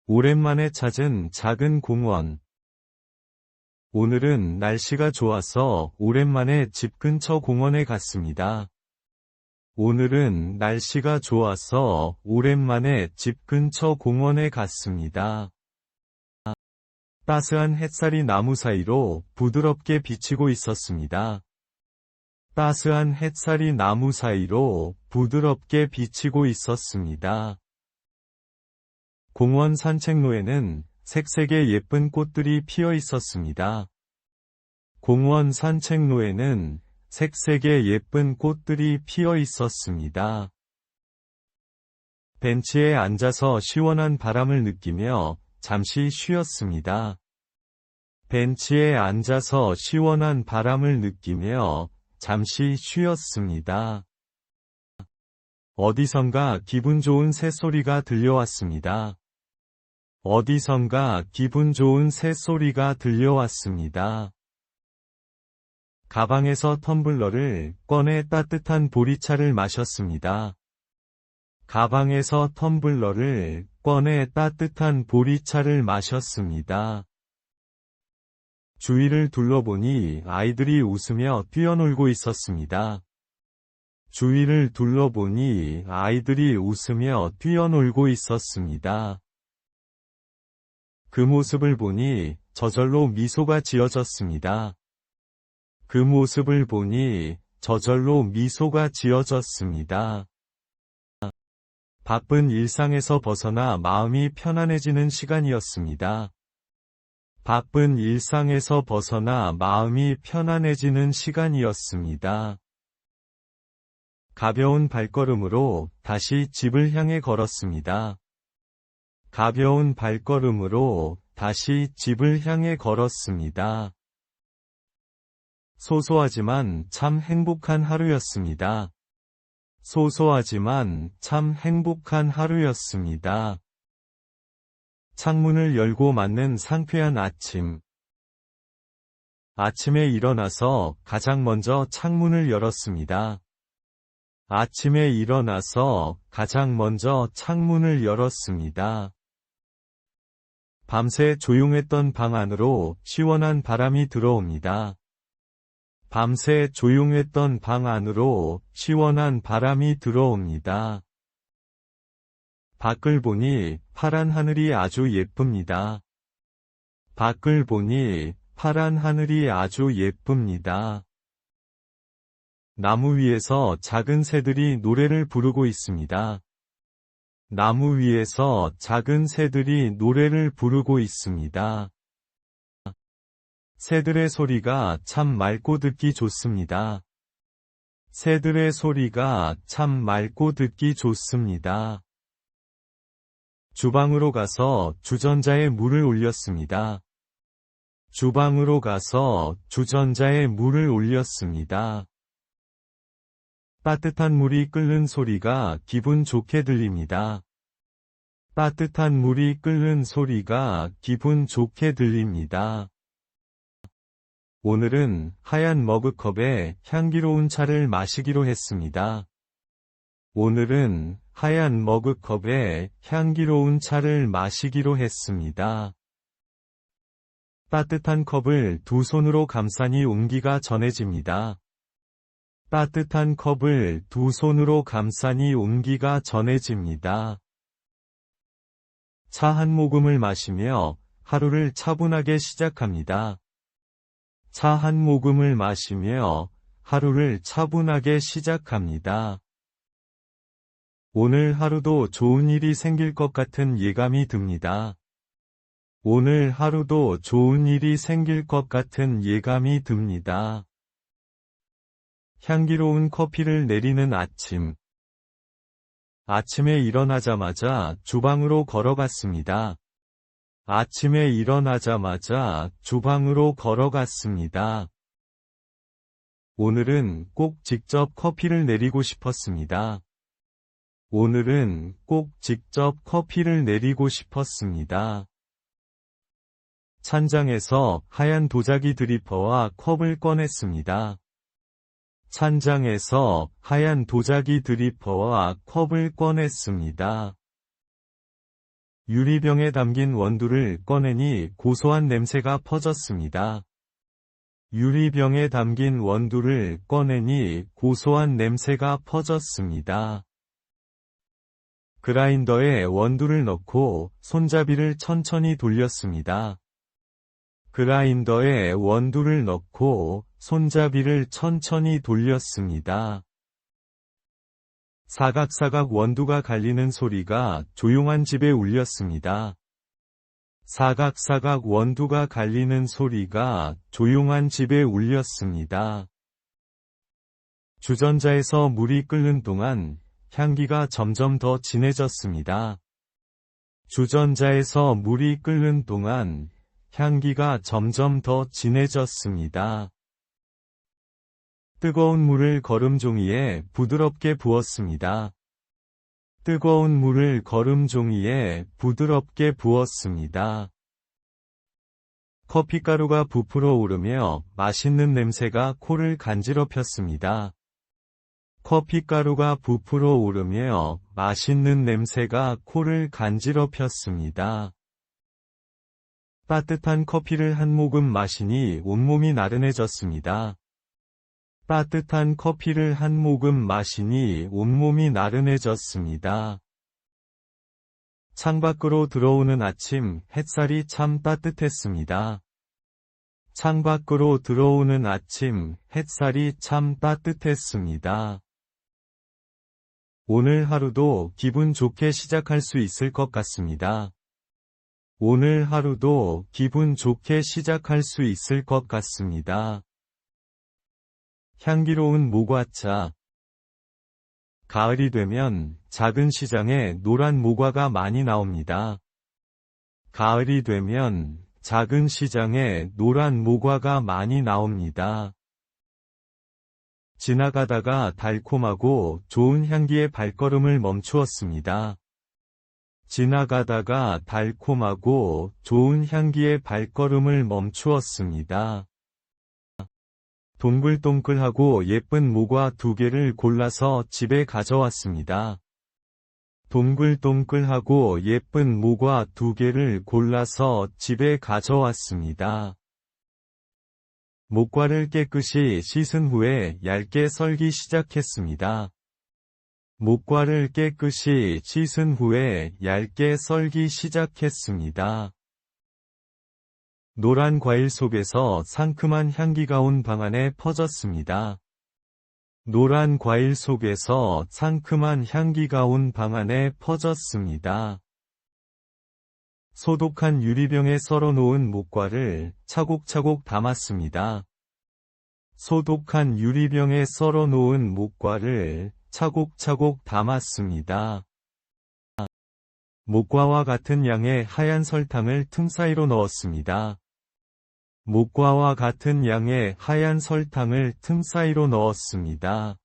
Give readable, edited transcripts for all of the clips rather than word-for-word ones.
오랜만에 찾은 작은 공원. 오늘은 날씨가 좋아서 오랜만에 집 근처 공원에 갔습니다. 오늘은 날씨가 좋아서 오랜만에 집 근처 공원에 갔습니다. 따스한 햇살이 나무 사이로 부드럽게 비치고 있었습니다. 따스한 햇살이 나무 사이로 부드럽게 비치고 있었습니다. 공원 산책로에는 색색의 예쁜 꽃들이 피어 있었습니다. 공원 산책로에는 색색의 예쁜 꽃들이 피어 있었습니다. 벤치에 앉아서 시원한 바람을 느끼며 잠시 쉬었습니다. 벤치에 앉아서 시원한 바람을 느끼며 잠시 쉬었습니다. 어디선가 기분 좋은 새소리가 들려왔습니다. 어디선가 기분 좋은 새소리가 들려왔습니다. 가방에서 텀블러를 꺼내 따뜻한 보리차를 마셨습니다. 가방에서 텀블러를 꺼내 따뜻한 보리차를 마셨습니다. 주위를 둘러보니 아이들이 웃으며 뛰어놀고 있었습니다. 주위를 둘러보니 아이들이 웃으며 뛰어놀고 있었습니다. 그 모습을 보니 저절로 미소가 지어졌습니다. 그 모습을 보니 저절로 미소가 지어졌습니다. 바쁜 일상에서 벗어나 마음이 편안해지는 시간이었습니다. 바쁜 일상에서 벗어나 마음이 편안해지는 시간이었습니다. 가벼운 발걸음으로 다시 집을 향해 걸었습니다. 가벼운 발걸음으로 다시 집을 향해 걸었습니다. 소소하지만 참 행복한 하루였습니다. 소소하지만 참 행복한 하루였습니다. 창문을 열고 맞는 상쾌한 아침. 아침에 일어나서 가장 먼저 창문을 열었습니다. 아침에 일어나서 가장 먼저 창문을 열었습니다. 밤새 조용했던 방 안으로 시원한 바람이 들어옵니다. 밤새 조용했던 방 안으로 시원한 바람이 들어옵니다. 밖을 보니 파란 하늘이 아주 예쁩니다. 밖을 보니 파란 하늘이 아주 예쁩니다. 나무 위에서 작은 새들이 노래를 부르고 있습니다. 나무 위에서 작은 새들이 노래를 부르고 있습니다. 새들의 소리가 참 맑고 듣기 좋습니다. 새들의 소리가 참 맑고 듣기 좋습니다. 주방으로 가서 주전자에 물을 올렸습니다. 주방으로 가서 주전자에 물을 올렸습니다. 따뜻한 물이 끓는 소리가 기분 좋게 들립니다. 따뜻한 물이 끓는 소리가 기분 좋게 들립니다. 오늘은 하얀 머그컵에 향기로운 차를 마시기로 했습니다. 오늘은 하얀 머그컵에 향기로운 차를 마시기로 했습니다. 따뜻한 컵을 두 손으로 감싸니 온기가 전해집니다. 따뜻한 컵을 두 손으로 감싸니 온기가 전해집니다. 차 한 모금을 마시며 하루를 차분하게 시작합니다. 차 한 모금을 마시며 하루를 차분하게 시작합니다. 오늘 하루도 좋은 일이 생길 것 같은 예감이 듭니다. 오늘 하루도 좋은 일이 생길 것 같은 예감이 듭니다. 향기로운 커피를 내리는 아침. 아침에 일어나자마자 주방으로 걸어갔습니다. 아침에 일어나자마자 주방으로 걸어갔습니다. 오늘은 꼭 직접 커피를 내리고 싶었습니다. 오늘은 꼭 직접 커피를 내리고 싶었습니다. 찬장에서 하얀 도자기 드리퍼와 컵을 꺼냈습니다. 찬장에서 하얀 도자기 드리퍼와 컵을 꺼냈습니다. 유리병에 담긴 원두를 꺼내니 고소한 냄새가 퍼졌습니다. 유리병에 담긴 원두를 꺼내니 고소한 냄새가 퍼졌습니다. 그라인더에 원두를 넣고 손잡이를 천천히 돌렸습니다. 그라인더에 원두를 넣고 손잡이를 천천히 돌렸습니다. 사각사각 원두가 갈리는 소리가 조용한 집에 울렸습니다. 사각사각 원두가 갈리는 소리가 조용한 집에 울렸습니다. 주전자에서 물이 끓는 동안 향기가 점점 더 진해졌습니다. 주전자에서 물이 끓는 동안 향기가 점점 더 진해졌습니다. 뜨거운 물을 거름종이에 부드럽게 부었습니다. 뜨거운 물을 거름종이에 부드럽게 부었습니다. 커피가루가 부풀어 오르며 맛있는 냄새가 코를 간지럽혔습니다. 커피가루가 부풀어 오르며 맛있는 냄새가 코를 간지럽혔습니다. 따뜻한 커피를 한 모금 마시니 온몸이 나른해졌습니다. 따뜻한 커피를 한 모금 마시니 온몸이 나른해졌습니다. 창밖으로 들어오는 아침 햇살이 참 따뜻했습니다. 창밖으로 들어오는 아침 햇살이 참 따뜻했습니다. 오늘 하루도 기분 좋게 시작할 수 있을 것 같습니다. 오늘 하루도 기분 좋게 시작할 수 있을 것 같습니다. 향기로운 모과차. 가을이 되면 작은 시장에 노란 모과가 많이 나옵니다. 가을이 되면 작은 시장에 노란 모과가 많이 나옵니다. 지나가다가 달콤하고 좋은 향기의 발걸음을 멈추었습니다. 지나가다가 달콤하고 좋은 향기의 발걸음을 멈추었습니다. 동글동글하고 예쁜 모과 2개를 골라서 집에 가져왔습니다. 동글동글하고 예쁜 모과 2개를 골라서 집에 가져왔습니다. 모과를 깨끗이 씻은 후에 얇게 썰기 시작했습니다. 모과를 깨끗이 씻은 후에 얇게 썰기 시작했습니다. 노란 과일 속에서 상큼한 향기가 온 방 안에 퍼졌습니다. 노란 과일 속에서 상큼한 향기가 온 방 안에 퍼졌습니다. 소독한 유리병에 썰어놓은 모과를 차곡차곡 담았습니다. 소독한 유리병에 썰어놓은 모과를 차곡차곡 담았습니다. 모과와 같은 양의 하얀 설탕을 틈 사이로 넣었습니다. 모과와 같은 양의 하얀 설탕을 틈 사이로 넣었습니다.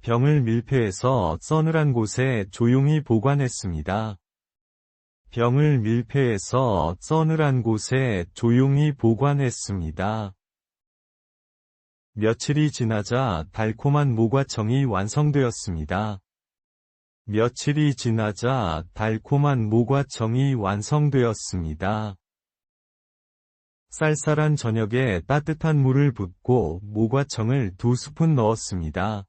병을 밀폐해서 서늘한 곳에 조용히 보관했습니다. 병을 밀폐해서 서늘한 곳에 조용히 보관했습니다. 며칠이 지나자 달콤한 모과청이 완성되었습니다. 며칠이 지나자 달콤한 모과청이 완성되었습니다. 쌀쌀한 저녁에 따뜻한 물을 붓고 모과청을 2스푼 넣었습니다.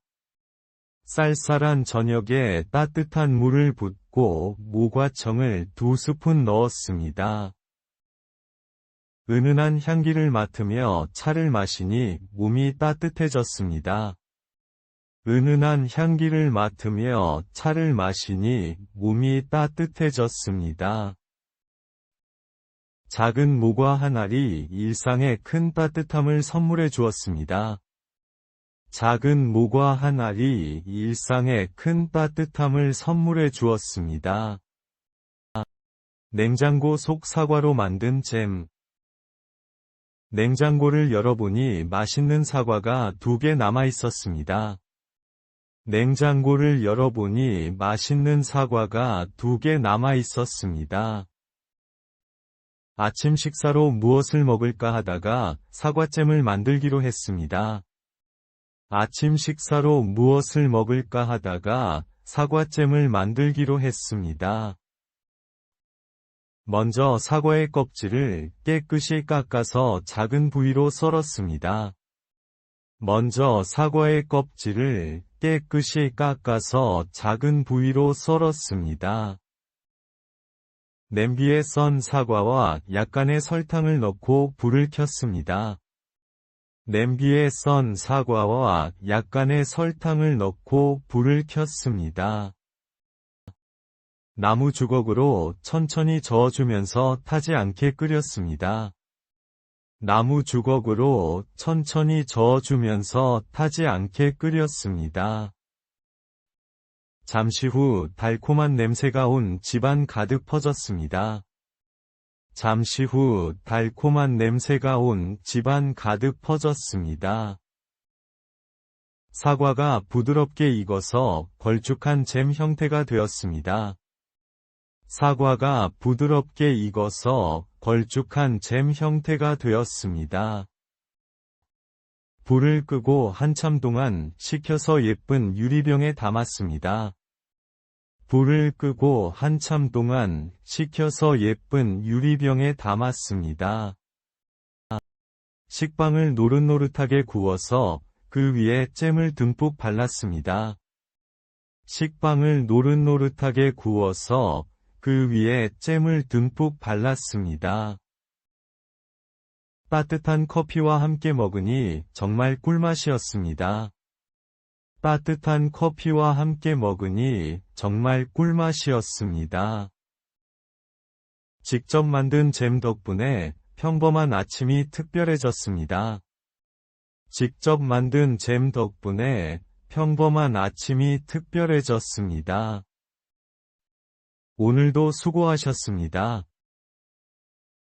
쌀쌀한 저녁에 따뜻한 물을 붓고 모과청을 2스푼 넣었습니다. 은은한 향기를 맡으며 차를 마시니 몸이 따뜻해졌습니다. 은은한 향기를 맡으며 차를 마시니 몸이 따뜻해졌습니다. 작은 모과 한 알이 일상에 큰 따뜻함을 선물해 주었습니다. 작은 모과 한 알이 일상에 큰 따뜻함을 선물해 주었습니다. 냉장고 속 사과로 만든 잼. 냉장고를 열어보니 맛있는 사과가 2개 남아 있었습니다. 냉장고를 열어보니 맛있는 사과가 2개 남아 있었습니다. 아침 식사로 무엇을 먹을까 하다가 사과잼을 만들기로 했습니다. 아침 식사로 무엇을 먹을까 하다가 사과잼을 만들기로 했습니다. 먼저 사과의 껍질을 깨끗이 깎아서 작은 부위로 썰었습니다. 먼저 사과의 껍질을 깨끗이 깎아서 작은 부위로 썰었습니다. 냄비에 썬 사과와 약간의 설탕을 넣고 불을 켰습니다. 냄비에 썬 사과와 약간의 설탕을 넣고 불을 켰습니다. 나무 주걱으로 천천히 저어주면서 타지 않게 끓였습니다. 나무 주걱으로 천천히 저어주면서 타지 않게 끓였습니다. 잠시 후 달콤한 냄새가 온 집안 가득 퍼졌습니다. 잠시 후 달콤한 냄새가 온 집안 가득 퍼졌습니다. 사과가 부드럽게 익어서 걸쭉한 잼 형태가 되었습니다. 사과가 부드럽게 익어서 걸쭉한 잼 형태가 되었습니다. 불을 끄고 한참 동안 식혀서 예쁜 유리병에 담았습니다. 불을 끄고 한참 동안 식혀서 예쁜 유리병에 담았습니다. 식빵을 노릇노릇하게 구워서 그 위에 잼을 듬뿍 발랐습니다. 식빵을 노릇노릇하게 구워서 그 위에 잼을 듬뿍 발랐습니다. 따뜻한 커피와 함께 먹으니 정말 꿀맛이었습니다. 따뜻한 커피와 함께 먹으니 정말 꿀맛이었습니다. 직접 만든 잼 덕분에 평범한 아침이 특별해졌습니다. 직접 만든 잼 덕분에 평범한 아침이 특별해졌습니다. 오늘도 수고하셨습니다.